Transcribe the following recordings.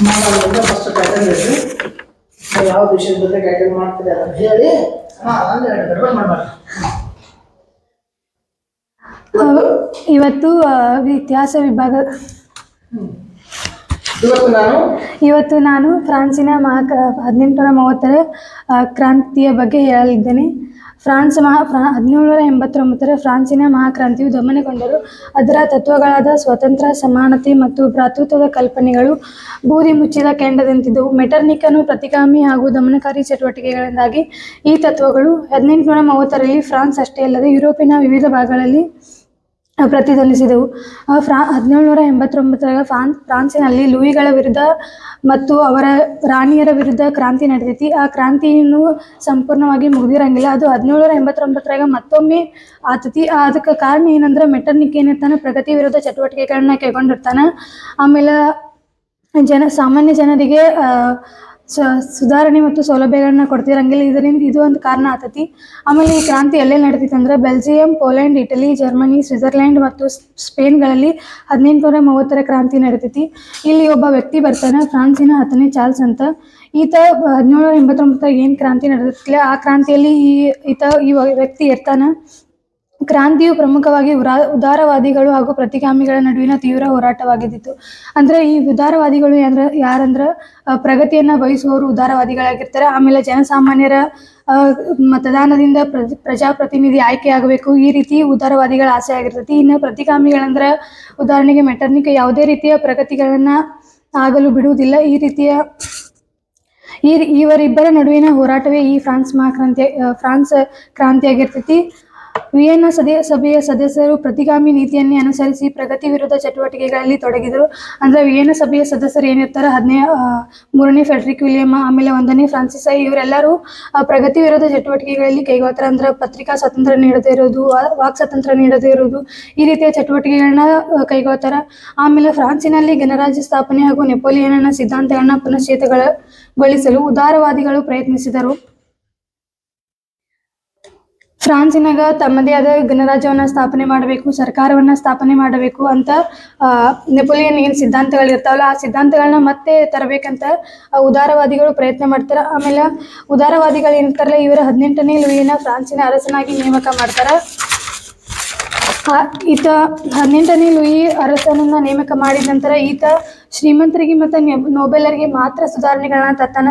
ಮಾಡೋದ್ರಿಂದ first title ಹೇಳ್ರಿ, ಯಾವ ವಿಷಯದ ಬಗ್ಗೆ ಟೈಟಲ್ ಮಾಡ್ತೀರಿ ಅಂತ ಹೇಳಿ ಅಂದ್ರೆ ಗಡ್ಬಡ್ ಮಾಡಬಾರ್ದು. ಇವತ್ತು ಇತಿಹಾಸ ವಿಭಾಗ ಇವತ್ತು ನಾನು ಫ್ರಾನ್ಸಿನ 1830ರ ಕ್ರಾಂತಿಯ ಬಗ್ಗೆ ಹೇಳಲಿದ್ದೇನೆ. 1789ರ ಫ್ರಾನ್ಸಿನ ಮಹಾಕ್ರಾಂತಿಯು ದಮನಗೊಂಡರೂ ಅದರ ತತ್ವಗಳಾದ ಸ್ವಾತಂತ್ರ್ಯ, ಸಮಾನತೆ ಮತ್ತು ಭ್ರಾತೃತ್ವದ ಕಲ್ಪನೆಗಳು ಬೂದಿ ಮುಚ್ಚಿದ ಕೆಂಡದಂತಿದ್ದವು. ಮೆಟರ್ನಿಕನ ಪ್ರತಿಗಾಮಿ ಹಾಗೂ ದಮನಕಾರಿ ಚಟುವಟಿಕೆಗಳಿಂದಾಗಿ ಈ ತತ್ವಗಳು 1830ರಲ್ಲಿ ಫ್ರಾನ್ಸ್ ಅಷ್ಟೇ ಅಲ್ಲದೆ ಯುರೋಪಿನ ವಿವಿಧ ಭಾಗಗಳಲ್ಲಿ ಪ್ರತಿಧ್ವನಿಸಿದವು. 1789ರ ಫ್ರಾನ್ಸಿನಲ್ಲಿ ಲೂಯಿಗಳ ವಿರುದ್ಧ ಮತ್ತು ಅವರ ರಾಣಿಯರ ವಿರುದ್ಧ ಕ್ರಾಂತಿ ನಡೆದೈತಿ. ಆ ಕ್ರಾಂತಿಯನ್ನು ಸಂಪೂರ್ಣವಾಗಿ ಮುಗಿದಿರಂಗಿಲ್ಲ. ಅದು 1789ರಾಗ ಮತ್ತೊಮ್ಮೆ ಆತತಿ. ಅದಕ್ಕೆ ಕಾರಣ ಏನಂದ್ರೆ ಮೆಟರ್ನಿಕ್ ಏನಿರ್ತಾನೆ ಪ್ರಗತಿ ವಿರೋಧ ಚಟುವಟಿಕೆಗಳನ್ನ ಕೈಗೊಂಡಿರ್ತಾನೆ. ಆಮೇಲೆ ಸಾಮಾನ್ಯ ಜನರಿಗೆ ಸುಧಾರಣೆ ಮತ್ತು ಸೌಲಭ್ಯಗಳನ್ನ ಕೊಡ್ತಿರಂಗಿಲ್ಲ. ಇದರಿಂದ ಇದು ಒಂದು ಕಾರಣ ಆತತಿ. ಆಮೇಲೆ ಈ ಕ್ರಾಂತಿ ಎಲ್ಲೆಲ್ಲಿ ನಡೀತಿತ್ತು ಅಂದ್ರೆ Belgium, Poland, Italy, Germany, Switzerland ಮತ್ತು ಸ್ಪೇನ್ಗಳಲ್ಲಿ 1830ರ ಕ್ರಾಂತಿ ನಡೀತೈತಿ. ಇಲ್ಲಿ ಒಬ್ಬ ವ್ಯಕ್ತಿ ಬರ್ತಾನೆ, ಫ್ರಾನ್ಸಿನ 10ನೇ ಚಾರ್ಲ್ಸ್ ಅಂತ. ಈತ 1789 ಏನು ಕ್ರಾಂತಿ ನಡೆದಿಲ್ಲ ಆ ಕ್ರಾಂತಿಯಲ್ಲಿ ಈ ವ್ಯಕ್ತಿ ಇರ್ತಾನೆ. ಕ್ರಾಂತಿಯು ಪ್ರಮುಖವಾಗಿ ಉದಾರವಾದಿಗಳು ಹಾಗೂ ಪ್ರತಿಗಾಮಿಗಳ ನಡುವಿನ ತೀವ್ರ ಹೋರಾಟವಾಗಿದ್ದಿತು. ಅಂದರೆ ಈ ಉದಾರವಾದಿಗಳು ಯಾರಂದ್ರೆ ಪ್ರಗತಿಯನ್ನು ಬಯಸುವವರು ಉದಾರವಾದಿಗಳಾಗಿರ್ತಾರೆ. ಆಮೇಲೆ ಜನಸಾಮಾನ್ಯರ ಮತದಾನದಿಂದ ಪ್ರಜಾಪ್ರತಿನಿಧಿ ಆಯ್ಕೆಯಾಗಬೇಕು, ಈ ರೀತಿ ಉದಾರವಾದಿಗಳ ಆಸೆ ಆಗಿರ್ತೈತಿ. ಇನ್ನು ಪ್ರತಿಗಾಮಿಗಳಂದ್ರೆ ಉದಾಹರಣೆಗೆ ಮೆಟರ್ನಿಕ್ ಯಾವುದೇ ರೀತಿಯ ಪ್ರಗತಿಗಳನ್ನು ಆಗಲು ಬಿಡುವುದಿಲ್ಲ. ಇವರಿಬ್ಬರ ನಡುವಿನ ಹೋರಾಟವೇ ಈ ಫ್ರಾನ್ಸ್ ಕ್ರಾಂತಿಯಾಗಿರ್ತೈತಿ. ವಿಯೆನ್ನಾ ಸಭೆಯ ಸದಸ್ಯರು ಪ್ರತಿಗಾಮಿ ನೀತಿಯನ್ನೇ ಅನುಸರಿಸಿ ಪ್ರಗತಿ ವಿರೋಧ ಚಟುವಟಿಕೆಗಳಲ್ಲಿ ತೊಡಗಿದರು. ಅಂದರೆ ವಿಯೆನ್ನಾ ಸಭೆಯ ಸದಸ್ಯರು ಏನಿರ್ತಾರೆ 3ನೇ ಫ್ರೆಡ್ರಿಕ್ ವಿಲಿಯಂ, ಆಮೇಲೆ 1ನೇ ಫ್ರಾನ್ಸಿಸ್, ಇವರೆಲ್ಲರೂ ಪ್ರಗತಿ ವಿರೋಧ ಚಟುವಟಿಕೆಗಳಲ್ಲಿ ಕೈಗೊಳ್ತಾರೆ. ಅಂದ್ರೆ ಪತ್ರಿಕಾ ಸ್ವಾತಂತ್ರ್ಯ ನೀಡದೇ ಇರೋದು, ವಾಕ್ ಸ್ವಾತಂತ್ರ್ಯ ನೀಡದೇ ಇರೋದು, ಈ ರೀತಿಯ ಚಟುವಟಿಕೆಗಳನ್ನ ಕೈಗೊಳ್ತಾರೆ. ಆಮೇಲೆ ಫ್ರಾನ್ಸಿನಲ್ಲಿ ಗಣರಾಜ್ಯ ಸ್ಥಾಪನೆ ಹಾಗೂ ನೆಪೋಲಿಯನ್ನ ಸಿದ್ಧಾಂತಗಳನ್ನ ಪುನಶ್ಚೇತನಗೊಳಿಸಲು ಉದಾರವಾದಿಗಳು ಪ್ರಯತ್ನಿಸಿದರು. ಫ್ರಾನ್ಸಿನಾಗ ತಮ್ಮದೇ ಆದ ಗಣರಾಜ್ಯವನ್ನು ಸ್ಥಾಪನೆ ಮಾಡಬೇಕು, ಸರ್ಕಾರವನ್ನು ಸ್ಥಾಪನೆ ಮಾಡಬೇಕು ಅಂತ ನೆಪೋಲಿಯನ್ ಏನು ಸಿದ್ಧಾಂತಗಳಿರ್ತಾವಲ್ಲ ಆ ಸಿದ್ಧಾಂತಗಳನ್ನ ಮತ್ತೆ ತರಬೇಕಂತ ಉದಾರವಾದಿಗಳು ಪ್ರಯತ್ನ ಮಾಡ್ತಾರೆ. ಆಮೇಲೆ ಉದಾರವಾದಿಗಳು ಏನಿರ್ತಾರಲ್ಲ ಇವರ 18ನೇ ಲೂಯಿನ ಫ್ರಾನ್ಸಿನ ಅರಸನಾಗಿ ನೇಮಕ ಮಾಡ್ತಾರೆ. ಈತ 18ನೇ ಲೂಯಿ ಅರಸನನ್ನ ನೇಮಕ ಮಾಡಿದ ನಂತರ ಈತ ಶ್ರೀಮಂತರಿಗೆ ಮತ್ತು ನೋಬೆಲರಿಗೆ ಮಾತ್ರ ಸುಧಾರಣೆಗಳನ್ನ ತರ್ತಾನೆ.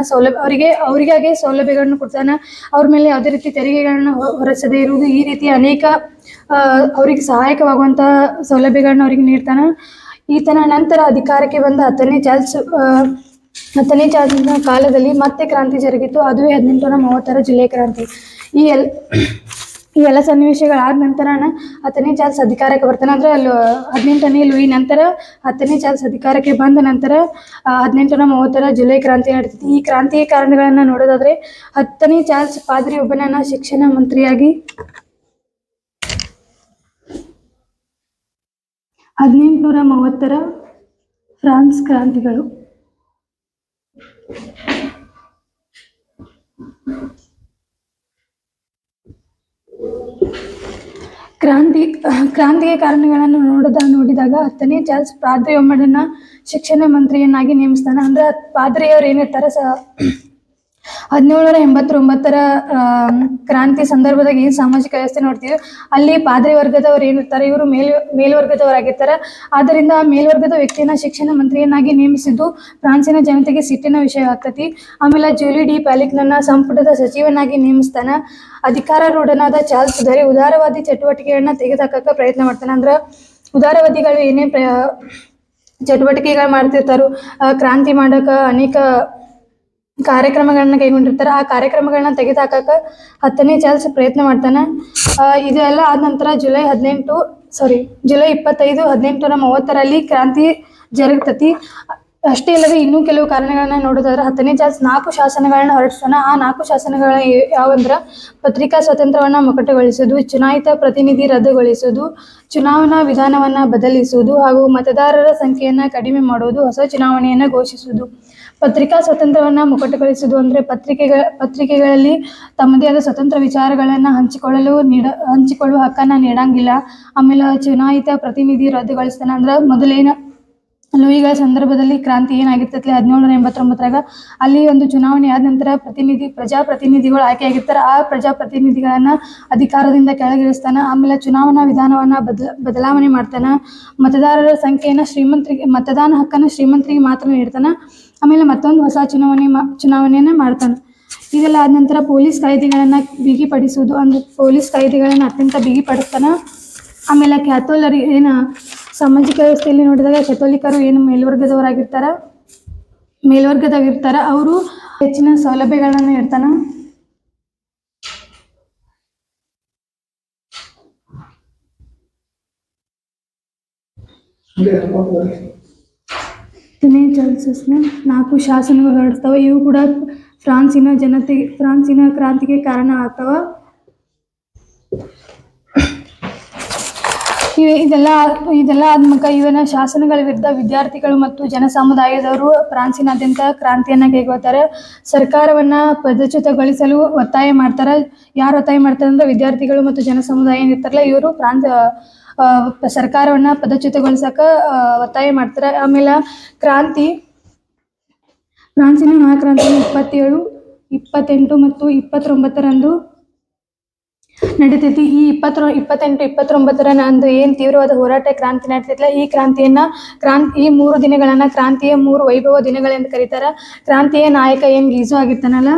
ಅವರಿಗಾಗೆ ಸೌಲಭ್ಯಗಳನ್ನು ಕೊಡ್ತಾನೆ. ಅವ್ರ ಮೇಲೆ ಯಾವುದೇ ರೀತಿ ತೆರಿಗೆಗಳನ್ನ ಹೊರಿಸದೇ ಇರುವುದು, ಈ ರೀತಿ ಅನೇಕ ಅವರಿಗೆ ಸಹಾಯಕವಾಗುವಂಥ ಸೌಲಭ್ಯಗಳನ್ನ ಅವ್ರಿಗೆ ನೀಡ್ತಾನೆ. ಈತನ ನಂತರ ಅಧಿಕಾರಕ್ಕೆ ಬಂದ 10ನೇ ಚಾರ್ಲ್ಸ್ನ ಕಾಲದಲ್ಲಿ ಮತ್ತೆ ಕ್ರಾಂತಿ ಜರುಗಿತು. ಅದುವೇ 1830ರ ಜುಲೈ ಕ್ರಾಂತಿ. ಈ ಎಲ್ಲ ಸನ್ನಿವೇಶಗಳಾದ ನಂತರ 10ನೇ ಚಾರ್ಲ್ಸ್ ಅಧಿಕಾರಕ್ಕೆ ಬರ್ತಾನೆ. ಅಂದರೆ 18ನೇ ಲೂಯಿ ನಂತರ 10ನೇ ಚಾರ್ಲ್ಸ್ ಅಧಿಕಾರಕ್ಕೆ ಬಂದ ನಂತರ 1830ರ ಜುಲೈ ಕ್ರಾಂತಿ ನಡೀತೈತಿ. ಈ ಕ್ರಾಂತಿಯ ಕಾರಣಗಳನ್ನು ನೋಡೋದಾದ್ರೆ 10ನೇ ಚಾರ್ಲ್ಸ್ ಪಾದ್ರಿ ಒಬ್ಬನನ್ನ ಶಿಕ್ಷಣ ಮಂತ್ರಿಯಾಗಿ 1830ರ ಫ್ರಾನ್ಸ್ ಕ್ರಾಂತಿಗಳು. ಕ್ರಾಂತಿಗೆ ಕಾರಣಗಳನ್ನು ನೋಡಿದಾಗ 10ನೇ ಚಾರ್ಲ್ಸ್ ಪಾದ್ರಿ ಒಬ್ಬನನ್ನ ಶಿಕ್ಷಣ ಮಂತ್ರಿಯನ್ನಾಗಿ ನೇಮಿಸ್ತಾನೆ. ಅಂದ್ರೆ ಪಾದ್ರಿಯವ್ರು ಏನಿರ್ತಾರೆ 1789ರ ಕ್ರಾಂತಿ ಸಂದರ್ಭದಾಗ ಏನು ಸಾಮಾಜಿಕ ವ್ಯವಸ್ಥೆ ನೋಡ್ತೀವಿ ಅಲ್ಲಿ ಪಾದ್ರಿ ವರ್ಗದವ್ರು ಏನಿರ್ತಾರೆ ಇವರು ಮೇಲ್ವರ್ಗದವರಾಗಿರ್ತಾರೆ. ಆದ್ದರಿಂದ ಆ ಮೇಲ್ವರ್ಗದ ವ್ಯಕ್ತಿಯನ್ನ ಶಿಕ್ಷಣ ಮಂತ್ರಿಯನ್ನಾಗಿ ನೇಮಿಸಿದ್ದು ಫ್ರಾನ್ಸಿನ ಜನತೆಗೆ ಸಿಟ್ಟಿನ ವಿಷಯ ಆಗ್ತತಿ. ಆಮೇಲೆ ಜೂಲಿ ಡಿ ಪ್ಯಾಲಿಕ್ನನ್ನ ಸಂಪುಟದ ಸಚಿವನಾಗಿ ನೇಮಿಸ್ತಾನೆ. ಅಧಿಕಾರಾರೂಢನಾದ ಚಾರ್ಲ್ಸ್ ಉದಾರವಾದಿ ಚಟುವಟಿಕೆಗಳನ್ನ ತೆಗೆದುಹಾಕಕ್ಕೆ ಪ್ರಯತ್ನ ಮಾಡ್ತಾನೆ. ಅಂದ್ರೆ ಉದಾರವಾದಿಗಳು ಏನೇ ಚಟುವಟಿಕೆಗಳು ಮಾಡ್ತಿರ್ತಾರೋ ಕ್ರಾಂತಿ ಮಾಡೋಕೆ ಅನೇಕ ಕಾರ್ಯಕ್ರಮಗಳನ್ನ ಕೈಗೊಂಡಿರ್ತಾರೆ. ಆ ಕಾರ್ಯಕ್ರಮಗಳನ್ನ ತೆಗೆದುಹಾಕಕ್ಕೆ 10ನೇ ಚಾರ್ಲ್ಸ್ ಪ್ರಯತ್ನ ಮಾಡ್ತಾನೆ. ಇದೆಲ್ಲ ಆದ ನಂತರ ಜುಲೈ 25, 1830ರಲ್ಲಿ ಕ್ರಾಂತಿ ಜರುಗ್ತತಿ. ಅಷ್ಟೇ ಅಲ್ಲದೆ ಇನ್ನೂ ಕೆಲವು ಕಾರಣಗಳನ್ನ ನೋಡೋದಾದ್ರೆ 10ನೇ ಚಾರ್ಲ್ಸ್ 4 ಶಾಸನಗಳನ್ನ ಹೊರಡಿಸ್ತಾನೆ. ಆ 4 ಶಾಸನಗಳ ಯಾವಂದ್ರೆ ಪತ್ರಿಕಾ ಸ್ವಾತಂತ್ರ್ಯವನ್ನು ಮೊಕಟಗೊಳಿಸುವುದು, ಚುನಾಯಿತ ಪ್ರತಿನಿಧಿ ರದ್ದುಗೊಳಿಸುವುದು, ಚುನಾವಣಾ ವಿಧಾನವನ್ನು ಬದಲಿಸುವುದು ಹಾಗೂ ಮತದಾರರ ಸಂಖ್ಯೆಯನ್ನು ಕಡಿಮೆ ಮಾಡುವುದು, ಹೊಸ ಚುನಾವಣೆಯನ್ನು ಘೋಷಿಸುವುದು. ಪತ್ರಿಕಾ ಸ್ವಾತಂತ್ರ್ಯವನ್ನು ಮೊಕಟಗೊಳಿಸುವುದು ಅಂದರೆ ಪತ್ರಿಕೆಗಳಲ್ಲಿ ತಮ್ಮದೇ ಆದ ಸ್ವತಂತ್ರ ವಿಚಾರಗಳನ್ನು ಹಂಚಿಕೊಳ್ಳುವ ಹಕ್ಕನ್ನು ನೀಡಂಗಿಲ್ಲ. ಆಮೇಲೆ ಚುನಾಯಿತ ಪ್ರತಿನಿಧಿ ರದ್ದುಗೊಳಿಸ್ತಾನೆ. ಅಂದ್ರೆ ಮೊದಲೇನು ಲೂಯಿಗಳ ಸಂದರ್ಭದಲ್ಲಿ ಕ್ರಾಂತಿ ಏನಾಗಿರ್ತೈತಿ 1789ರಾಗ ಅಲ್ಲಿ ಒಂದು ಚುನಾವಣೆ ಆದ ನಂತರ ಪ್ರಜಾಪ್ರತಿನಿಧಿಗಳು ಆಯ್ಕೆಯಾಗಿರ್ತಾರೆ. ಆ ಪ್ರಜಾಪ್ರತಿನಿಧಿಗಳನ್ನ ಅಧಿಕಾರದಿಂದ ಕೆಳಗಿಳಿಸ್ತಾನೆ. ಆಮೇಲೆ ಚುನಾವಣಾ ವಿಧಾನವನ್ನ ಬದಲಾವಣೆ ಮಾಡ್ತಾನೆ. ಮತದಾರರ ಸಂಖ್ಯೆಯನ್ನು ಮತದಾನ ಹಕ್ಕನ್ನು ಶ್ರೀಮಂತರಿಗೆ ಮಾತ್ರ ನೀಡ್ತಾನೆ. ಆಮೇಲೆ ಮತ್ತೊಂದು ಹೊಸ ಚುನಾವಣೆಯನ್ನು ಮಾಡ್ತಾನೆ. ಇದೆಲ್ಲ ಆದ ನಂತರ ಪೊಲೀಸ್ ಕಾಯ್ದೆಗಳನ್ನು ಬಿಗಿಪಡಿಸುವುದು, ಅಂದ್ರೆ ಪೊಲೀಸ್ ಕಾಯ್ದೆಗಳನ್ನು ಅತ್ಯಂತ ಬಿಗಿಪಡಿಸ್ತಾನೆ. ಆಮೇಲೆ ಕ್ಯಾಥೋಲರಿ ಸಾಮಾಜಿಕ ವ್ಯವಸ್ಥೆಯಲ್ಲಿ ನೋಡಿದಾಗ ಕೆಥೋಲಿಕರು ಮೇಲ್ವರ್ಗದಾಗಿರ್ತಾರ, ಅವರು ಹೆಚ್ಚಿನ ಸೌಲಭ್ಯಗಳನ್ನು ನೀಡ್ತಾನೆ. ಚಾರ್ಲ್ಸಸ್ನ 4 ಶಾಸನಗಳು ಹೊರಡ್ತಾವೆ. ಇವು ಕೂಡ ಫ್ರಾನ್ಸಿನ ಕ್ರಾಂತಿಗೆ ಕಾರಣ ಆಗ್ತಾವ. ಇದೆಲ್ಲ ಆದ್ಮಕ ಇವನ ಶಾಸನಗಳ ವಿರುದ್ಧ ವಿದ್ಯಾರ್ಥಿಗಳು ಮತ್ತು ಜನಸಮುದಾಯದವರು ಫ್ರಾನ್ಸಿನಾದ್ಯಂತ ಕ್ರಾಂತಿಯನ್ನ ಕೈಗೊಳ್ತಾರೆ. ಸರ್ಕಾರವನ್ನ ಪದಚ್ಯುತಗೊಳಿಸಲು ಒತ್ತಾಯ ಮಾಡ್ತಾರೆ. ಯಾರು ಒತ್ತಾಯ ಮಾಡ್ತಾರೆ ಅಂದ್ರೆ ವಿದ್ಯಾರ್ಥಿಗಳು ಮತ್ತು ಜನಸಮುದಾಯ ಏನಿರ್ತಾರಲ್ಲ ಇವರು ಸರ್ಕಾರವನ್ನ ಪದಚ್ಯುತಗೊಳಿಸಕ ಒತ್ತಾಯ ಮಾಡ್ತಾರೆ. ಆಮೇಲೆ ಫ್ರಾನ್ಸಿನ ಮಹಾಕ್ರಾಂತಿ 27, 28 ಮತ್ತು 29ರಂದು ನಡೀತೈತಿ. ಈ 28, 29 ಏನ್ ತೀವ್ರವಾದ ಹೋರಾಟ ಕ್ರಾಂತಿ ನಡೀತೈತಿಲ್ಲ, ಈ ಈ 3 ದಿನಗಳನ್ನ ಕ್ರಾಂತಿಯ 3 ವೈಭವ ದಿನಗಳೆಂದು ಕರೀತಾರ. ಕ್ರಾಂತಿಯ ನಾಯಕ ಏನ್ ಗೀಜೋ ಆಗಿರ್ತಾನಲ್ಲ,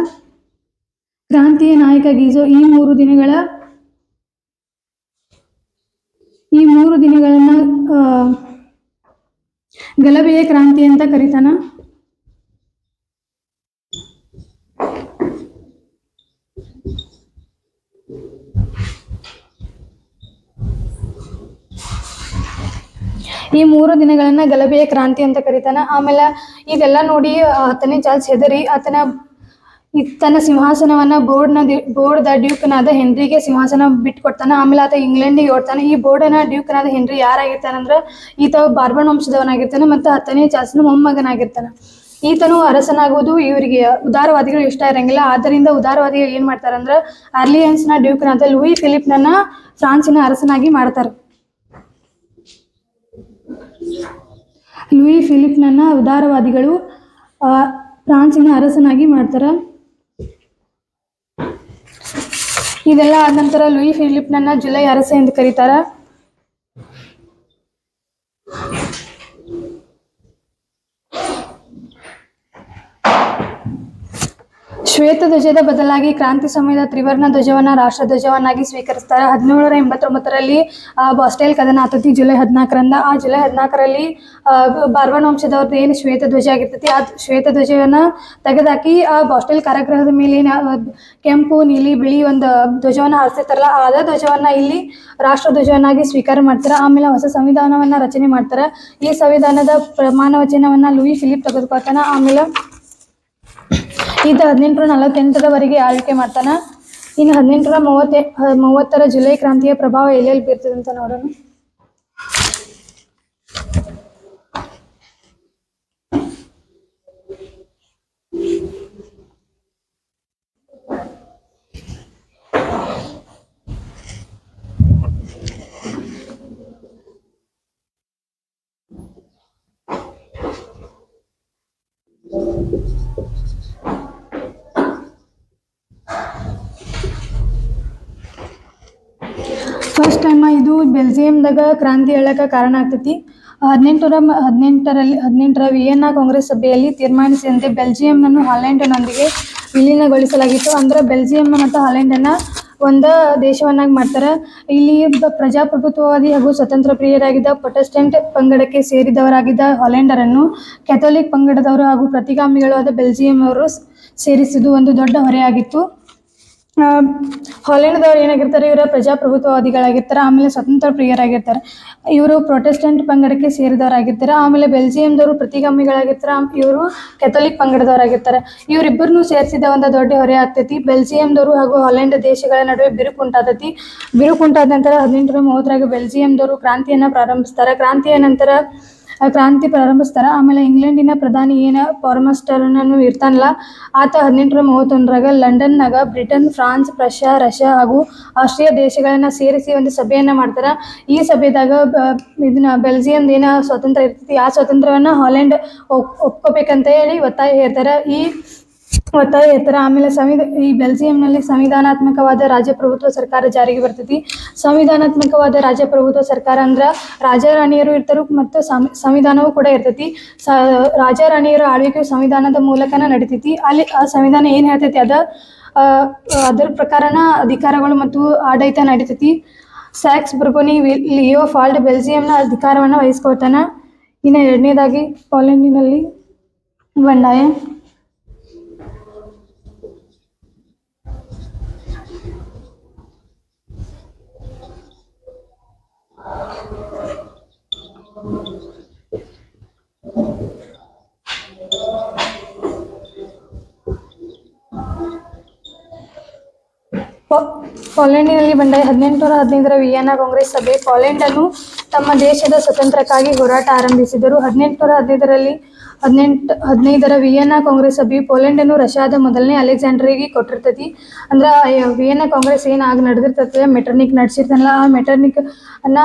ಕ್ರಾಂತಿಯ ನಾಯಕ ಗೀಜೋ ಈ 3 ದಿನಗಳನ್ನ ಗಲಭೆಯ ಕ್ರಾಂತಿ ಅಂತ ಕರೀತಾನ. ಈ 3 ದಿನಗಳನ್ನ ಗಲಭೆಯ ಕ್ರಾಂತಿ ಅಂತ ಕರೀತಾನ. ಆಮೇಲೆ ಇದೆಲ್ಲ ನೋಡಿ 10ನೇ ಚಾರ್ಲ್ಸ್ ಹೆದರಿ ತನ್ನ ಸಿಂಹಾಸನವನ್ನ ಬೋರ್ಡ್ ಡ್ಯೂಕ್ನಾದ ಹೆನ್ರಿಗೆ ಸಿಂಹಾಸನ ಬಿಟ್ಕೊಡ್ತಾನೆ. ಆಮೇಲೆ ಆತ ಇಂಗ್ಲೆಂಡಿಗೆ ಓಡ್ತಾನೆ. ಈ ಬೋರ್ಡನ ಡ್ಯೂಕ್ನಾದ ಹೆನ್ರಿ ಯಾರಾಗಿರ್ತಾನಂದ್ರೆ ಈತ ಬಾರ್ಬನ್ ವಂಶದವನಾಗಿರ್ತಾನೆ ಮತ್ತು 10ನೇ ಚಾರ್ಲ್ಸ್ನ ಮೊಮ್ಮಗನಾಗಿರ್ತಾನೆ. ಈತನು ಅರಸನಾಗುವುದು ಇವರಿಗೆ ಉದಾರವಾದಿಗಳು ಇಷ್ಟ ಇರಂಗಿಲ್ಲ. ಆದ್ದರಿಂದ ಉದಾರವಾದಿಗಳು ಏನ್ ಮಾಡ್ತಾರಂದ್ರೆ ಆರ್ಲಿಯನ್ಸ್ನ ಡ್ಯೂಕ್ನಾದ ಲೂಯಿ ಫಿಲಿಪ್ನನ್ನ ಫ್ರಾನ್ಸಿನ ಅರಸನಾಗಿ ಮಾಡ್ತಾರೆ. ಲೂಯಿ ಫಿಲಿಪ್ನನ್ನ ಉದಾರವಾದಿಗಳು ಫ್ರಾನ್ಸಿನ ಅರಸನಾಗಿ ಮಾಡ್ತಾರೆ. ಇದೆಲ್ಲ ಆದ ನಂತರ ಲೂಯಿ ಫಿಲಿಪ್ನನ್ನ ಜುಲೈ ಅರಸ ಎಂದು ಕರೀತಾರ. ಶ್ವೇತ ಧ್ವಜದ ಬದಲಾಗಿ ಕ್ರಾಂತಿ ಸಮಯದ ತ್ರಿವರ್ಣ ಧ್ವಜವನ್ನ ರಾಷ್ಟ್ರ ಧ್ವಜವನ್ನಾಗಿ ಸ್ವೀಕರಿಸ್ತಾರೆ. 1789ರಲ್ಲಿ ಬಾಸ್ಟೈಲ್ ಕದನ ಆಗ್ತೈತಿ ಜುಲೈ 14ರಂದ. ಆ ಜುಲೈ 14ರಲ್ಲಿ ಬಾರ್ಬನ್ ವಂಶದವ್ರದ್ದು ಏನು ಶ್ವೇತ ಧ್ವಜ ಆಗಿರ್ತೈತಿ ಆ ಶ್ವೇತ ಧ್ವಜವನ್ನ ತೆಗೆದಾಕಿ ಆ ಬಾಸ್ಟೈಲ್ ಕಾರಾಗೃಹದ ಮೇಲೆ ಕೆಂಪು, ನೀಲಿ, ಬಿಳಿ ಒಂದು ಧ್ವಜವನ್ನ ಹಾರಿಸಿರ್ತಾರಲ್ಲ ಅದೇ ಧ್ವಜವನ್ನ ಇಲ್ಲಿ ರಾಷ್ಟ್ರ ಧ್ವಜವನ್ನಾಗಿ ಸ್ವೀಕಾರ ಮಾಡ್ತಾರೆ. ಆಮೇಲೆ ಹೊಸ ಸಂವಿಧಾನವನ್ನ ರಚನೆ ಮಾಡ್ತಾರೆ. ಈ ಸಂವಿಧಾನದ ಪ್ರಮಾಣ ವಚನವನ್ನ ಲೂಯಿ ಫಿಲಿಪ್ ತೆಗೆದುಕೊಳ್ತಾನೆ. ಆಮೇಲೆ ಈತ 1848ರವರೆಗೆ ಆಳ್ವಿಕೆ ಮಾಡ್ತಾನೆ. ಇನ್ನು 1830ರ ಜುಲೈ ಕ್ರಾಂತಿಯ ಪ್ರಭಾವ ಎಲ್ಲೆಲ್ಲಿ ಬೀರ್ತದೆ ಅಂತ ನೋಡೋಣ. ಫಸ್ಟ್ ಟೈಮ್ ಇದು ಬೆಲ್ಜಿಯಂದಾಗ ಕ್ರಾಂತಿ ಹೇಳಕ್ಕೆ ಕಾರಣ ಆಗ್ತೈತಿ. 1818ರ ವಿಯೆನ್ನಾ ಕಾಂಗ್ರೆಸ್ ಸಭೆಯಲ್ಲಿ ತೀರ್ಮಾನಿಸಿದಂತೆ ಬೆಲ್ಜಿಯಂನನ್ನು ಹಾಲೆಂಡ್ನೊಂದಿಗೆ ವಿಲೀನಗೊಳಿಸಲಾಗಿತ್ತು. ಅಂದ್ರೆ ಬೆಲ್ಜಿಯಂ ಮತ್ತು ಹಾಲೆಂಡನ್ನ ಒಂದು ದೇಶವನ್ನಾಗಿ ಮಾಡ್ತಾರೆ. ಇಲ್ಲಿ ಪ್ರಜಾಪ್ರಭುತ್ವವಾದಿ ಹಾಗೂ ಸ್ವತಂತ್ರ ಪ್ರಿಯರಾಗಿದ್ದ ಪ್ರೊಟೆಸ್ಟೆಂಟ್ ಪಂಗಡಕ್ಕೆ ಸೇರಿದವರಾಗಿದ್ದ ಹಾಲೆಂಡರನ್ನು ಕ್ಯಾಥೋಲಿಕ್ ಪಂಗಡದವರು ಹಾಗೂ ಪ್ರತಿಗಾಮಿಗಳು ಆದ ಬೆಲ್ಜಿಯಂ ಅವರು ಸೇರಿಸುವುದು ಒಂದು ದೊಡ್ಡ ಹೊರೆಯಾಗಿತ್ತು. ಹಾಲೆಂಡ್ದವ್ರು ಏನಾಗಿರ್ತಾರೆ, ಇವರ ಪ್ರಜಾಪ್ರಭುತ್ವವಾದಿಗಳಾಗಿರ್ತಾರೆ. ಆಮೇಲೆ ಸ್ವತಂತ್ರ ಪ್ರಿಯರಾಗಿರ್ತಾರೆ. ಇವರು ಪ್ರೊಟೆಸ್ಟೆಂಟ್ ಪಂಗಡಕ್ಕೆ ಸೇರಿದವರಾಗಿರ್ತಾರೆ. ಆಮೇಲೆ ಬೆಲ್ಜಿಯಂದವರು ಪ್ರತಿಗಾಮಿಗಳಾಗಿರ್ತಾರೆ. ಇವರು ಕೆಥೋಲಿಕ್ ಪಂಗಡದವರಾಗಿರ್ತಾರೆ. ಇವರಿಬ್ಬರನ್ನು ಸೇರಿಸಿದ ಒಂದು ದೊಡ್ಡ ಹೊರೆ ಆಗ್ತೈತಿ. ಬೆಲ್ಜಿಯಂದವರು ಹಾಗೂ ಹಾಲೆಂಡ್ ದೇಶಗಳ ನಡುವೆ ಬಿರುಕು ಉಂಟಾದ ನಂತರ 1830ರಾಗ ಬೆಲ್ಜಿಯಂದವರು ಕ್ರಾಂತಿಯನ್ನ ಪ್ರಾರಂಭಿಸ್ತಾರೆ. ಕ್ರಾಂತಿಯ ನಂತರ ಕ್ರಾಂತಿ ಪ್ರಾರಂಭಿಸ್ತಾರೆ. ಆಮೇಲೆ ಇಂಗ್ಲೆಂಡಿನ ಪ್ರಧಾನಿ ಏನು ಪಾರ್ಮಸ್ಟರ್ನನ್ನು ಇರ್ತಾನಲ್ಲ, ಆತ 1831 ಲಂಡನ್ನಾಗ ಬ್ರಿಟನ್, ಫ್ರಾನ್ಸ್, ರಷ್ಯಾ ಹಾಗೂ ಆಸ್ಟ್ರಿಯಾ ದೇಶಗಳನ್ನ ಸೇರಿಸಿ ಒಂದು ಸಭೆಯನ್ನ ಮಾಡ್ತಾರೆ. ಈ ಸಭೆದಾಗ ಇದನ್ನ ಬೆಲ್ಜಿಯಂ ಏನ ಸ್ವಾತಂತ್ರ್ಯ ಇರ್ತೈತಿ, ಆ ಸ್ವಾತಂತ್ರ್ಯವನ್ನ ಹಾಲೆಂಡ್ ಒಪ್ಕೋಬೇಕಂತ ಹೇಳಿ ಒತ್ತಾಯ ಹೇರ್ತಾರೆ. ಆಮೇಲೆ ಈ ಬೆಲ್ಜಿಯಂನಲ್ಲಿ ಸಂವಿಧಾನಾತ್ಮಕವಾದ ರಾಜಪ್ರಭುತ್ವ ಸರ್ಕಾರ ಜಾರಿಗೆ ಬರ್ತೈತಿ. ಸಂವಿಧಾನಾತ್ಮಕವಾದ ರಾಜಪ್ರಭುತ್ವ ಸರ್ಕಾರ ಅಂದ್ರ ರಾಜ ರಾಣಿಯರು ಇರ್ತಾರು ಮತ್ತು ಸಂವಿಧಾನವೂ ಕೂಡ ಇರ್ತೈತಿ. ರಾಜ ರಾಣಿಯರ ಆಳ್ವಿಕೆಯು ಸಂವಿಧಾನದ ಮೂಲಕನ ನಡಿತೈತಿ. ಅಲ್ಲಿ ಆ ಸಂವಿಧಾನ ಏನ್ ಹೇಳ್ತೈತಿ ಅದರ ಪ್ರಕಾರನ ಅಧಿಕಾರಗಳು ಮತ್ತು ಆಡಳಿತ ನಡಿತೈತಿ. ಸ್ಯಾಕ್ಸ್ ಬುರ್ಗೊನಿ ಲಿಯೋಪಾಲ್ಡ್ ಬೆಲ್ಜಿಯಂನ ಅಧಿಕಾರವನ್ನ ವಹಿಸ್ಕೊಳ್ತಾನ. ಇನ್ನು ಎರಡನೇದಾಗಿ ಪೋಲೆಂಡಿನಲ್ಲಿ ಬಂಡಾಯ. ಪೋಲೆಂಡಿನಲ್ಲಿ ಬಂಡಾಯ 1815 ವಿಯೆನ್ನಾ ಕಾಂಗ್ರೆಸ್ ಸಭೆ ಪೋಲೆಂಡ್ ಅನ್ನು ತಮ್ಮ ದೇಶದ ಸ್ವಾತಂತ್ರ್ಯಕ್ಕಾಗಿ ಹೋರಾಟ ಆರಂಭಿಸಿದರು. 1815 ವಿಯೆನ್ನಾ ಕಾಂಗ್ರೆಸ್ ಸಭೆಯು ಪೋಲೆಂಡ್ ಅನ್ನು ರಷ್ಯಾದ ಮೊದಲನೇ ಅಲೆಕ್ಸಾಂಡರ್ಗೆ ಕೊಟ್ಟಿರ್ತೈತಿ. ಅಂದ್ರ ವಿಯೆನ್ನಾ ಕಾಂಗ್ರೆಸ್ ಏನ್ ಆಗ ನಡೆದಿರ್ತೈತಿ, ಮೆಟರ್ನಿಕ್ ನಡೆಸಿರ್ತಾನಲ್ಲ, ಆ ಮೆಟರ್ನಿಕ್ ಅನ್ನ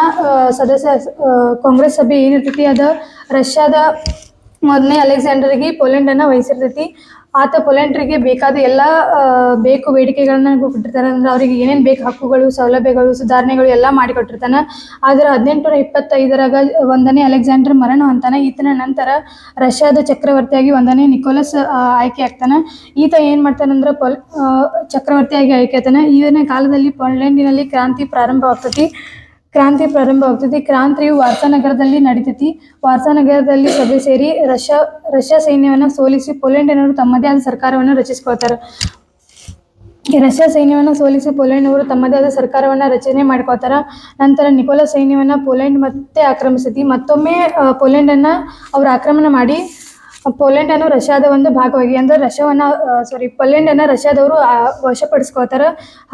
ಸದಸ್ಯ ಕಾಂಗ್ರೆಸ್ ಸಭೆ ಏನಿರ್ತೈತಿ ಅದ ರಷ್ಯಾದ ಮೊದಲನೇ ಅಲೆಕ್ಸಾಂಡರ್ಗೆ ಪೋಲೆಂಡ್ ಅನ್ನ ವಹಿಸಿರ್ತೈತಿ. ಆತ ಪೋಲೆಂಡ್ರಿಗೆ ಬೇಕಾದ ಎಲ್ಲ ಬೇಡಿಕೆಗಳನ್ನ ಕೊಟ್ಟಿರ್ತಾನೆ. ಅಂದ್ರೆ ಅವ್ರಿಗೆ ಏನೇನು ಬೇಕು ಹಕ್ಕುಗಳು, ಸೌಲಭ್ಯಗಳು, ಸುಧಾರಣೆಗಳು ಎಲ್ಲ ಮಾಡಿಕೊಟ್ಟಿರ್ತಾನೆ. ಆದ್ರೆ 1825 ಒಂದನೇ ಅಲೆಕ್ಸಾಂಡರ್ ಮರಣ ಹೊಂತಾನೆ. ಈತನ ನಂತರ ರಷ್ಯಾದ ಚಕ್ರವರ್ತಿಯಾಗಿ ಒಂದನೇ ನಿಕೋಲಸ್ ಆಯ್ಕೆ ಆಗ್ತಾನೆ. ಈತ ಏನ್ ಮಾಡ್ತಾನಂದ್ರೆ ಚಕ್ರವರ್ತಿಯಾಗಿ ಆಯ್ಕೆ ಆಗ್ತಾನೆ. ಈತನ ಕಾಲದಲ್ಲಿ ಪೋಲೆಂಡಿನಲ್ಲಿ ಕ್ರಾಂತಿ ಪ್ರಾರಂಭವಾಗ್ತೈತಿ. ಕ್ರಾಂತಿಯು ವಾರ್ಸಾ ನಗರದಲ್ಲಿ ನಡೀತೈತಿ. ವಾರ್ಸಾ ನಗರದಲ್ಲಿ ಸಭೆ ಸೇರಿ ರಷ್ಯಾ ಸೈನ್ಯವನ್ನ ಸೋಲಿಸಿ ಪೋಲೆಂಡಿನವರು ತಮ್ಮದೇ ಆದ ಸರ್ಕಾರವನ್ನು ರಚಿಸ್ಕೊಳ್ತಾರೆ. ರಚನೆ ಮಾಡ್ಕೋತಾರ. ನಂತರ ನಿಕೋಲಸ್ ಸೈನ್ಯವನ್ನ ಪೋಲೆಂಡ್ ಮತ್ತೆ ಆಕ್ರಮಿಸತಿ. ಮತ್ತೊಮ್ಮೆ ಪೋಲೆಂಡನ್ನ ಅವ್ರು ಆಕ್ರಮಣ ಮಾಡಿ ಪೋಲೆಂಡ್ ಅನ್ನು ರಷ್ಯಾದ ಒಂದು ಭಾಗವಾಗಿ ಅಂದ್ರೆ ಪೋಲೆಂಡ್ ಅನ್ನ ರಷ್ಯಾದವರು ವಶಪಡಿಸ್ಕೋತಾರ.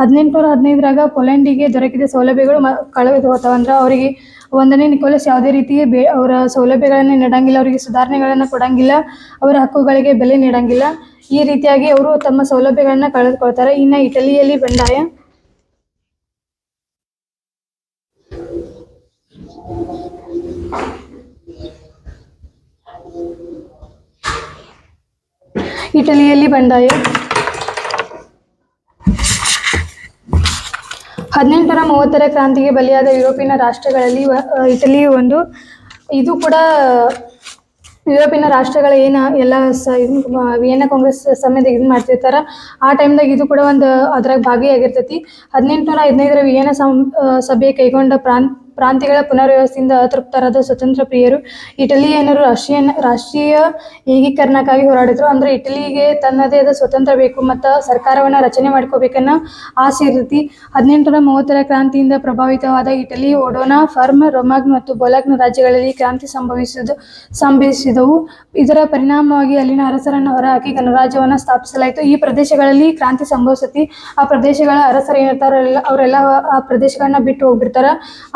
1815 ಪೋಲೆಂಡಿಗೆ ದೊರಕಿದ ಸೌಲಭ್ಯಗಳು ಕಳೆದು ಹೋಗ್ತಾವ. ಅಂದ್ರೆ ಅವರಿಗೆ ಒಂದನೇ ನಿಕೋಲಸ್ ಯಾವುದೇ ರೀತಿ ಅವರ ಸೌಲಭ್ಯಗಳನ್ನ ನೀಡಂಗಿಲ್ಲ, ಅವರಿಗೆ ಸುಧಾರಣೆಗಳನ್ನ ಕೊಡಂಗಿಲ್ಲ, ಅವರ ಹಕ್ಕುಗಳಿಗೆ ಬೆಲೆ ನೀಡಂಗಿಲ್ಲ. ಈ ರೀತಿಯಾಗಿ ಅವರು ತಮ್ಮ ಸೌಲಭ್ಯಗಳನ್ನ ಕಳೆದುಕೊಳ್ತಾರೆ. ಇನ್ನ ಇಟಲಿಯಲ್ಲಿ ಬಂಡಾಯ. ಇಟಲಿಯಲ್ಲಿ ಬಂಡಾಯ 1830 ಕ್ರಾಂತಿಗೆ ಬಲಿಯಾದ ಯುರೋಪಿನ ರಾಷ್ಟ್ರಗಳಲ್ಲಿ ಇಟಲಿಯು ಒಂದು. ಇದು ಕೂಡ ಯುರೋಪಿನ ರಾಷ್ಟ್ರಗಳ ಏನು ಎಲ್ಲ ವಿಯೆನ್ನಾ ಕಾಂಗ್ರೆಸ್ ಸಮಯದಾಗ ಇದು ಮಾಡ್ತಿರ್ತಾರ, ಆ ಟೈಮ್ದಾಗ ಇದು ಕೂಡ ಒಂದು ಅದ್ರಾಗ ಭಾಗಿಯಾಗಿರ್ತೈತಿ. 1815 ವಿಯೆನ್ನಾ ಸಭೆ ಕೈಗೊಂಡ ಪ್ರಾಂತ್ಯಗಳ ಪುನರ್ವ್ಯವಸ್ಥೆಯಿಂದ ಅತೃಪ್ತರಾದ ಸ್ವತಂತ್ರ ಪ್ರಿಯರು ಇಟಲಿಯನ್ನರು ರಾಷ್ಟ್ರೀಯ ಏಕೀಕರಣಕ್ಕಾಗಿ ಹೋರಾಡಿದ್ರು. ಅಂದ್ರೆ ಇಟಲಿಗೆ ತನ್ನದೇ ಆದ ಸ್ವತಂತ್ರ ಬೇಕು ಮತ್ತು ಸರ್ಕಾರವನ್ನ ರಚನೆ ಮಾಡ್ಕೋಬೇಕನ್ನೋ ಆಸೆ ಇರ್ತೈತಿ. 1830 ಕ್ರಾಂತಿಯಿಂದ ಪ್ರಭಾವಿತವಾದ ಇಟಲಿ ಒಡೋನಾ, ಫರ್ಮ್, ರೊಮಾಗ್ನ್ ಮತ್ತು ಬೊಲಾಗ್ನ ರಾಜ್ಯಗಳಲ್ಲಿ ಕ್ರಾಂತಿ ಸಂಭವಿಸಿದವು. ಇದರ ಪರಿಣಾಮವಾಗಿ ಅಲ್ಲಿನ ಅರಸರನ್ನು ಹೊರಹಾಕಿ ಗಣರಾಜ್ಯವನ್ನು ಸ್ಥಾಪಿಸಲಾಯಿತು. ಈ ಪ್ರದೇಶಗಳಲ್ಲಿ ಕ್ರಾಂತಿ ಸಂಭವಿಸತಿ. ಆ ಪ್ರದೇಶಗಳ ಅರಸರು ಏನಿರ್ತಾರಲ್ಲ ಅವರೆಲ್ಲ ಆ ಪ್ರದೇಶಗಳನ್ನ ಬಿಟ್ಟು ಹೋಗ್ಬಿಡ್ತಾರ.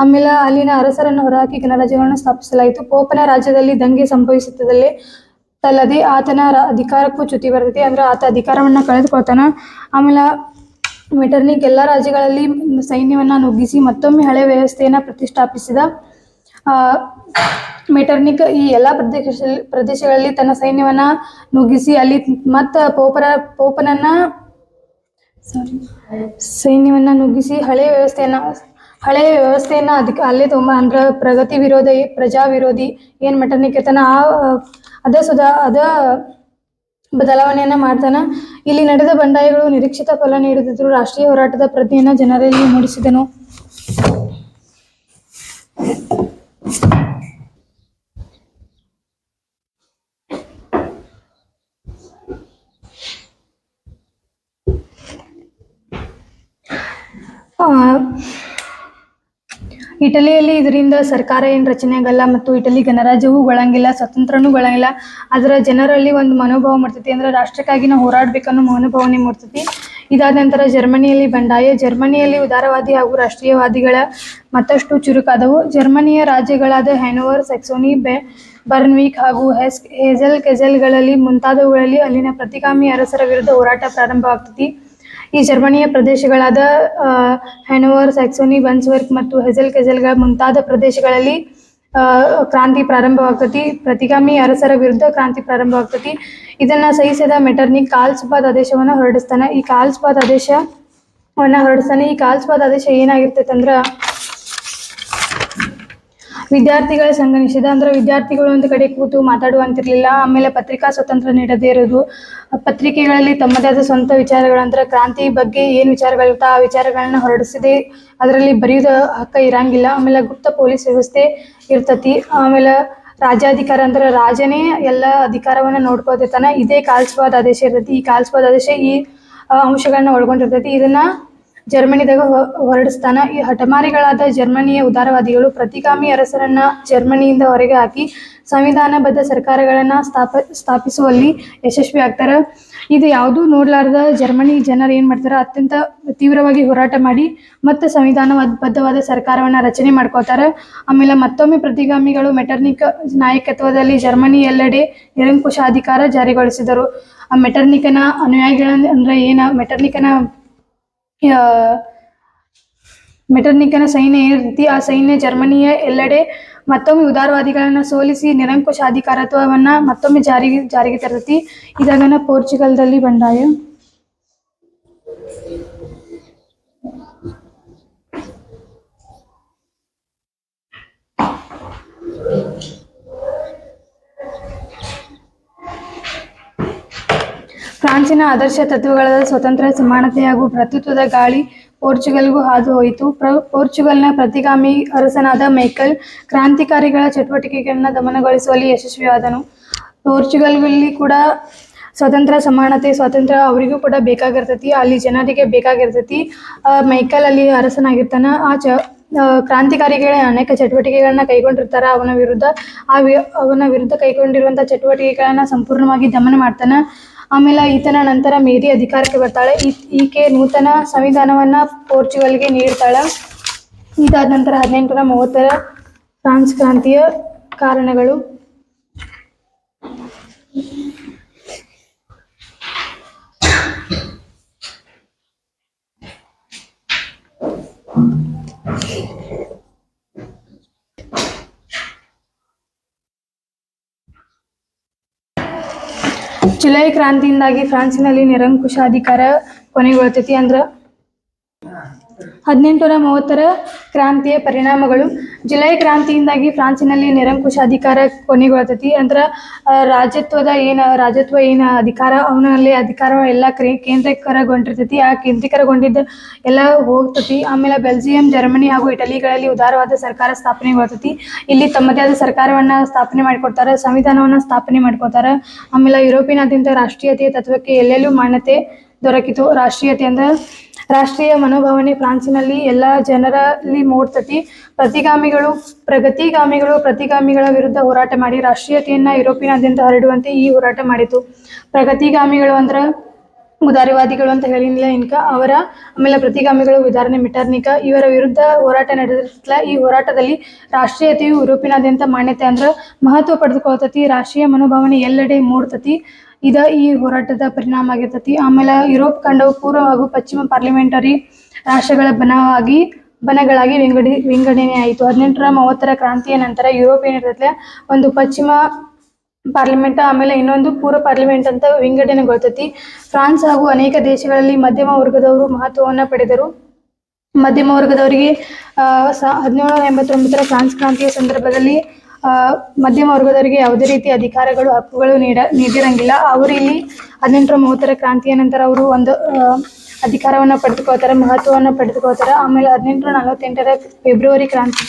ಆಮೇಲೆ ಅಲ್ಲಿನ ಅರಸರನ್ನು ಹೊರಹಾಕಿ ಗಣರಾಜ್ಯಗಳನ್ನು ಸ್ಥಾಪಿಸಲಾಯಿತು. ಪೋಪನ ರಾಜ್ಯದಲ್ಲಿ ದಂಗೆ ಸಂಭವಿಸುತ್ತದಲ್ಲದೆ ಆತನ ಅಧಿಕಾರಕ್ಕೂ ಚ್ಯುತಿ ಬರ್ತೈತಿ. ಅಂದ್ರೆ ಆತ ಅಧಿಕಾರವನ್ನ ಕಳೆದುಕೊಳ್ತಾನ. ಆಮೇಲೆ ಮೆಟರ್ನಿಕ್ ಎಲ್ಲ ರಾಜ್ಯಗಳಲ್ಲಿ ಸೈನ್ಯವನ್ನ ನುಗ್ಗಿಸಿ ಮತ್ತೊಮ್ಮೆ ಹಳೆ ವ್ಯವಸ್ಥೆಯನ್ನ ಪ್ರತಿಷ್ಠಾಪಿಸಿದ. ಮೆಟರ್ನಿಕ್ ಈ ಎಲ್ಲ ಪ್ರದೇಶಗಳಲ್ಲಿ ತನ್ನ ಸೈನ್ಯವನ್ನ ನುಗ್ಗಿಸಿ ಅಲ್ಲಿ ಮತ್ತ ಸೈನ್ಯವನ್ನ ನುಗ್ಗಿಸಿ ಹಳೆಯ ವ್ಯವಸ್ಥೆಯನ್ನ ಅದಕ್ಕೆ ಅಲ್ಲೇ ಅಂದ್ರೆ ಪ್ರಗತಿ ವಿರೋಧಿ, ಪ್ರಜಾ ವಿರೋಧಿ ಏನ್ ಮೆಟರ್ನಿಕ್ ಇರ್ತಾನ ಅದ ಬದಲಾವಣೆಯನ್ನ ಮಾಡ್ತಾನ. ಇಲ್ಲಿ ನಡೆದ ಬಂಡಾಯಗಳು ನಿರೀಕ್ಷಿತ ಫಲ ನೀಡದಿದ್ರು ರಾಷ್ಟ್ರೀಯ ಹೋರಾಟದ ಪ್ರಜ್ಞೆಯನ್ನ ಜನರಲ್ಲಿ ಮೂಡಿಸಿದನು. ಇಟಲಿಯಲ್ಲಿ ಇದರಿಂದ ಸರ್ಕಾರ ಏನು ರಚನೆ ಆಗಲ್ಲ ಮತ್ತು ಇಟಲಿ ಗಣರಾಜ್ಯವೂ ಗೊಳಂಗಿಲ್ಲ, ಸ್ವತಂತ್ರನೂ ಗೊಳಂಗಿಲ್ಲ. ಅದರ ಜನರಲ್ಲಿ ಒಂದು ಮನೋಭಾವ ಮೂಡ್ತೈತಿ. ಅಂದ್ರೆ ರಾಷ್ಟ್ರಕ್ಕಾಗಿ ನಾವು ಹೋರಾಡಬೇಕನ್ನೋ ಮನೋಭಾವನೆ ಮೂಡ್ತೈತಿ. ಇದಾದ ನಂತರ ಜರ್ಮನಿಯಲ್ಲಿ ಬಂಡಾಯ. ಜರ್ಮನಿಯಲ್ಲಿ ಉದಾರವಾದಿ ಹಾಗೂ ರಾಷ್ಟ್ರೀಯವಾದಿಗಳ ಮತ್ತಷ್ಟು ಚುರುಕಾದವು. ಜರ್ಮನಿಯ ರಾಜ್ಯಗಳಾದ ಹ್ಯಾನೋವರ್, ಸ್ಯಾಕ್ಸೋನಿ, ಬರ್ನ್ವಿಕ್ ಹಾಗೂ ಹೇಜಲ್ ಕೆಜಲ್ಗಳಲ್ಲಿ ಮುಂತಾದವುಗಳಲ್ಲಿ ಅಲ್ಲಿನ ಪ್ರತಿಗಾಮಿ ಅರಸರ ವಿರುದ್ಧ ಹೋರಾಟ ಪ್ರಾರಂಭವಾಗ್ತತಿ. ಈ ಜರ್ಮನಿಯ ಪ್ರದೇಶಗಳಾದ ಹ್ಯಾನೋವರ್, ಸ್ಯಾಕ್ಸೋನಿ, ಬನ್ಸ್ಬರ್ಗ್ ಮತ್ತು ಹೆಜಲ್ ಕೆಜಲ್ಗಳ ಮುಂತಾದ ಪ್ರದೇಶಗಳಲ್ಲಿ ಕ್ರಾಂತಿ ಪ್ರಾರಂಭವಾಗ್ತತಿ. ಪ್ರತಿಗಾಮಿ ಅರಸರ ವಿರುದ್ಧ ಕ್ರಾಂತಿ ಪ್ರಾರಂಭವಾಗ್ತತಿ. ಇದನ್ನ ಸಹಿಸಿದ ಮೆಟರ್ನಿಕ್ ಕಾರ್ಲ್ಸ್ಬಾದ್ ಆದೇಶವನ್ನು ಹೊರಡಿಸ್ತಾನೆ. ಈ ಕಾರ್ಲ್ಸ್ಬಾದ್ ಆದೇಶ ಏನಾಗಿರ್ತೈತೆ ಅಂದ್ರೆ, ವಿದ್ಯಾರ್ಥಿಗಳ ಸಂಘ ನಿಷೇಧ ಅಂದ್ರೆ ವಿದ್ಯಾರ್ಥಿಗಳು ಒಂದು ಕಡೆ ಕೂತು ಮಾತಾಡುವಂತಿರ್ಲಿಲ್ಲ. ಆಮೇಲೆ ಪತ್ರಿಕಾ ಸ್ವತಂತ್ರ ನೀಡದೇ ಇರೋದು, ಪತ್ರಿಕೆಗಳಲ್ಲಿ ತಮ್ಮದೇ ಆದ ಸ್ವಂತ ವಿಚಾರಗಳಂದ್ರೆ ಕ್ರಾಂತಿ ಬಗ್ಗೆ ಏನು ವಿಚಾರಗಳಿರ್ತಾ ಆ ವಿಚಾರಗಳನ್ನ ಹೊರಡಿಸದೆ ಅದರಲ್ಲಿ ಬರೆಯೋದ ಹಕ್ಕ ಇರಂಗಿಲ್ಲ. ಆಮೇಲೆ ಗುಪ್ತ ಪೊಲೀಸ್ ವ್ಯವಸ್ಥೆ ಇರ್ತತಿ. ಆಮೇಲೆ ರಾಜ್ಯಾಧಿಕಾರ ಅಂದ್ರೆ ರಾಜನೇ ಎಲ್ಲ ಅಧಿಕಾರವನ್ನ ನೋಡ್ಕೋತಿರ್ತಾನೆ. ಇದೇ ಕಾರ್ಲ್ಸ್ಬಾದ್ ಆದೇಶ ಇರ್ತೈತಿ. ಈ ಕಾರ್ಲ್ಸ್ಬಾದ್ ಆದೇಶ ಈ ಅಂಶಗಳನ್ನ ಒಳಗೊಂಡಿರ್ತೈತಿ. ಇದನ್ನ ಜರ್ಮನಿದಾಗ ಹೊರಡಿಸ್ತಾನ. ಈ ಹಠಮಾರಿಗಳಾದ ಜರ್ಮನಿಯ ಉದಾರವಾದಿಗಳು ಪ್ರತಿಗಾಮಿ ಅರಸರನ್ನ ಜರ್ಮನಿಯಿಂದ ಹೊರಗೆ ಹಾಕಿ ಸಂವಿಧಾನಬದ್ಧ ಸರ್ಕಾರಗಳನ್ನ ಸ್ಥಾಪಿಸುವಲ್ಲಿ ಯಶಸ್ವಿ ಆಗ್ತಾರ. ಇದು ಯಾವುದೂ ನೋಡ್ಲಾರ್ದ ಜರ್ಮನಿ ಜನರು ಏನ್ ಮಾಡ್ತಾರ, ಅತ್ಯಂತ ತೀವ್ರವಾಗಿ ಹೋರಾಟ ಮಾಡಿ ಮತ್ತೆ ಸಂವಿಧಾನಬದ್ಧವಾದ ಸರ್ಕಾರವನ್ನ ರಚನೆ ಮಾಡ್ಕೋತಾರ. ಆಮೇಲೆ ಮತ್ತೊಮ್ಮೆ ಪ್ರತಿಗಾಮಿಗಳು ಮೆಟರ್ನಿಕ್ ನಾಯಕತ್ವದಲ್ಲಿ ಜರ್ಮನಿ ಎಲ್ಲೆಡೆ ನಿರಂಕುಶಾಧಿಕಾರ ಜಾರಿಗೊಳಿಸಿದರು. ಆ ಮೆಟರ್ನಿಕನ ಅನುಯಾಯಿಗಳ ಅಂದ್ರೆ ಮೆಟರ್ನಿಕನ ಸೈನ್ಯ ಏನಿರ್ತೈತಿ ಆ ಸೈನ್ಯ ಜರ್ಮನಿಯ ಎಲ್ಲೆಡೆ ಮತ್ತೊಮ್ಮೆ ಉದಾರವಾದಿಗಳನ್ನ ಸೋಲಿಸಿ ನಿರಂಕುಶಾಧಿಕಾರತ್ವವನ್ನ ಮತ್ತೊಮ್ಮೆ ಜಾರಿಗೆ ತರ್ತೈತಿ. ಇದಾಗನ ಪೋರ್ಚುಗಲ್ದಲ್ಲಿ ಬಂಡಾಯ. ಫ್ರಾನ್ಸಿನ ಆದರ್ಶ ತತ್ವಗಳಾದ ಸ್ವತಂತ್ರ, ಸಮಾನತೆ ಹಾಗೂ ಭ್ರಾತೃತ್ವದ ಗಾಳಿ ಪೋರ್ಚುಗಲ್ಗೂ ಹಾದು ಹೋಯಿತು. ಪೋರ್ಚುಗಲ್ನ ಪ್ರತಿಗಾಮಿ ಅರಸನಾದ ಮೈಕಲ್ ಕ್ರಾಂತಿಕಾರಿಗಳ ಚಟುವಟಿಕೆಗಳನ್ನ ದಮನಗೊಳಿಸುವಲ್ಲಿ ಯಶಸ್ವಿಯಾದನು. ಪೋರ್ಚುಗಲ್ನಲ್ಲಿ ಕೂಡ ಸ್ವತಂತ್ರ, ಸಮಾನತೆ, ಸ್ವಾತಂತ್ರ್ಯ ಅವರಿಗೂ ಕೂಡ ಬೇಕಾಗಿರ್ತೈತಿ. ಅಲ್ಲಿ ಜನರಿಗೆ ಬೇಕಾಗಿರ್ತೈತಿ. ಮೈಕಲ್ ಅಲ್ಲಿ ಅರಸನಾಗಿರ್ತಾನ. ಕ್ರಾಂತಿಕಾರಿಗಳ ಅನೇಕ ಚಟುವಟಿಕೆಗಳನ್ನ ಕೈಗೊಂಡಿರ್ತಾರ. ಅವನ ವಿರುದ್ಧ ಕೈಗೊಂಡಿರುವಂಥ ಚಟುವಟಿಕೆಗಳನ್ನ ಸಂಪೂರ್ಣವಾಗಿ ದಮನ ಮಾಡ್ತಾನ. ಆಮೇಲೆ ಈತನ ನಂತರ ಮೇರಿ ಅಧಿಕಾರಕ್ಕೆ ಬರ್ತಾಳೆ. ಈಕೆ ನೂತನ ಸಂವಿಧಾನವನ್ನ ಪೋರ್ಚುಗಲ್ಗೆ ನೀಡ್ತಾಳ. ಇದಾದ ನಂತರ 1830 ಫ್ರಾನ್ಸ್ ಕ್ರಾಂತಿಯ ಕಾರಣಗಳು. ಜುಲೈ ಕ್ರಾಂತಿಯಿಂದಾಗಿ ಫ್ರಾನ್ಸಿನಲ್ಲಿ ನಿರಂಕುಶಾಧಿಕಾರ ಕೊನೆಗೊಳ್ತೈತಿ. ಅಂದ್ರೆ 1830 ಕ್ರಾಂತಿಯ ಪರಿಣಾಮಗಳು. ಜುಲೈ ಕ್ರಾಂತಿಯಿಂದಾಗಿ ಫ್ರಾನ್ಸಿನಲ್ಲಿ ನಿರಂಕುಶಾಧಿಕಾರ ಕೊನೆಗೊಳ್ತೈತಿ. ಅಂದ್ರೆ ರಾಜತ್ವ ಏನ ಅಧಿಕಾರ ಅವನಲ್ಲಿ ಅಧಿಕಾರ ಎಲ್ಲ ಕೇಂದ್ರೀಕರಗೊಂಡಿರ್ತೈತಿ. ಆ ಕೇಂದ್ರೀಕರಗೊಂಡಿದ್ದ ಎಲ್ಲ ಹೋಗ್ತತಿ. ಆಮೇಲೆ ಬೆಲ್ಜಿಯಂ, ಜರ್ಮನಿ ಹಾಗೂ ಇಟಲಿಗಳಲ್ಲಿ ಉದಾರವಾದ ಸರ್ಕಾರ ಸ್ಥಾಪನೆಗೊಳ್ತೈತಿ. ಇಲ್ಲಿ ತಮ್ಮದೇ ಆದ ಸರ್ಕಾರವನ್ನ ಸ್ಥಾಪನೆ ಮಾಡಿಕೊಡ್ತಾರೆ, ಸಂವಿಧಾನವನ್ನ ಸ್ಥಾಪನೆ ಮಾಡ್ಕೋತಾರ. ಆಮೇಲೆ ಯುರೋಪಿನಾದ್ಯಂತ ರಾಷ್ಟ್ರೀಯತೆಯ ತತ್ವಕ್ಕೆ ಎಲ್ಲೆಲ್ಲೂ ಮಾನ್ಯತೆ ದೊರಕಿತು. ರಾಷ್ಟ್ರೀಯತೆ ಅಂದ್ರೆ ರಾಷ್ಟ್ರೀಯ ಮನೋಭಾವನೆ ಫ್ರಾನ್ಸಿನಲ್ಲಿ ಎಲ್ಲ ಜನರಲ್ಲಿ ಮೂಡ್ತತಿ. ಪ್ರಗತಿಗಾಮಿಗಳು ಪ್ರತಿಗಾಮಿಗಳ ವಿರುದ್ಧ ಹೋರಾಟ ಮಾಡಿ ರಾಷ್ಟ್ರೀಯತೆಯನ್ನ ಯುರೋಪಿನಾದ್ಯಂತ ಹರಡುವಂತೆ ಈ ಹೋರಾಟ ಮಾಡಿತು. ಪ್ರಗತಿಗಾಮಿಗಳು ಅಂದ್ರ ಉದಾರವಾದಿಗಳು ಅಂತ ಹೇಳಿನಿಲ್ಲ ಇನ್ಕ ಅವರ. ಆಮೇಲೆ ಪ್ರತಿಗಾಮಿಗಳು ಉದಾಹರಣೆ ಮೆಟರ್ನಿಕ, ಇವರ ವಿರುದ್ಧ ಹೋರಾಟ ನಡೆದಿರ್ತಲ್ಲ. ಈ ಹೋರಾಟದಲ್ಲಿ ರಾಷ್ಟ್ರೀಯತೆಯು ಯುರೋಪಿನಾದ್ಯಂತ ಮಾನ್ಯತೆ ಅಂದ್ರೆ ಮಹತ್ವ ಪಡೆದುಕೊಳ್ತತಿ. ರಾಷ್ಟ್ರೀಯ ಮನೋಭಾವನೆ ಎಲ್ಲೆಡೆ ಮೂಡ್ತತಿ. ಈ ಹೋರಾಟದ ಪರಿಣಾಮ ಆಗಿರ್ತತಿ. ಆಮೇಲೆ ಯುರೋಪ್ ಖಂಡವು ಪೂರ್ವ ಹಾಗೂ ಪಶ್ಚಿಮ ಪಾರ್ಲಿಮೆಂಟರಿ ರಾಷ್ಟ್ರಗಳ ಬಣಗಳಾಗಿ ವಿಂಗಡಣೆ ಆಯಿತು. 1830 ಕ್ರಾಂತಿಯ ನಂತರ ಯುರೋಪ್ ಏನಿರ್ತೈತೆ ಒಂದು ಪಶ್ಚಿಮ ಪಾರ್ಲಿಮೆಂಟ್ ಆಮೇಲೆ ಇನ್ನೊಂದು ಪೂರ್ವ ಪಾರ್ಲಿಮೆಂಟ್ ಅಂತ ವಿಂಗಡಣೆಗೊಳ್ತೈತಿ. ಫ್ರಾನ್ಸ್ ಹಾಗೂ ಅನೇಕ ದೇಶಗಳಲ್ಲಿ ಮಧ್ಯಮ ವರ್ಗದವರು ಮಹತ್ವವನ್ನು ಪಡೆದರು. ಮಧ್ಯಮ ವರ್ಗದವರಿಗೆ 1789 ಫ್ರಾನ್ಸ್ ಕ್ರಾಂತಿಯ ಸಂದರ್ಭದಲ್ಲಿ ಮಧ್ಯಮ ವರ್ಗದವರಿಗೆ ಯಾವುದೇ ರೀತಿ ಅಧಿಕಾರಗಳು, ಹಕ್ಕುಗಳು ನೀಡಿರಂಗಿಲ್ಲ. ಅವರು ಇಲ್ಲಿ 1830 ಕ್ರಾಂತಿಯ ನಂತರ ಅವರು ಒಂದು ಅಧಿಕಾರವನ್ನು ಪಡೆದುಕೊಳ್ತಾರೆ, ಮಹತ್ವವನ್ನು ಪಡೆದುಕೊಳ್ತಾರೆ. ಆಮೇಲೆ 1848 ಫೆಬ್ರವರಿ ಕ್ರಾಂತಿ,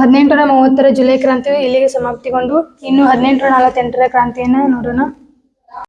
1830 ಜುಲೈ ಕ್ರಾಂತಿಯು ಇಲ್ಲಿಗೆ ಸಮಾಪ್ತಿಗೊಂಡು ಇನ್ನು 1848 ಕ್ರಾಂತಿಯನ್ನು ನೋಡೋಣ.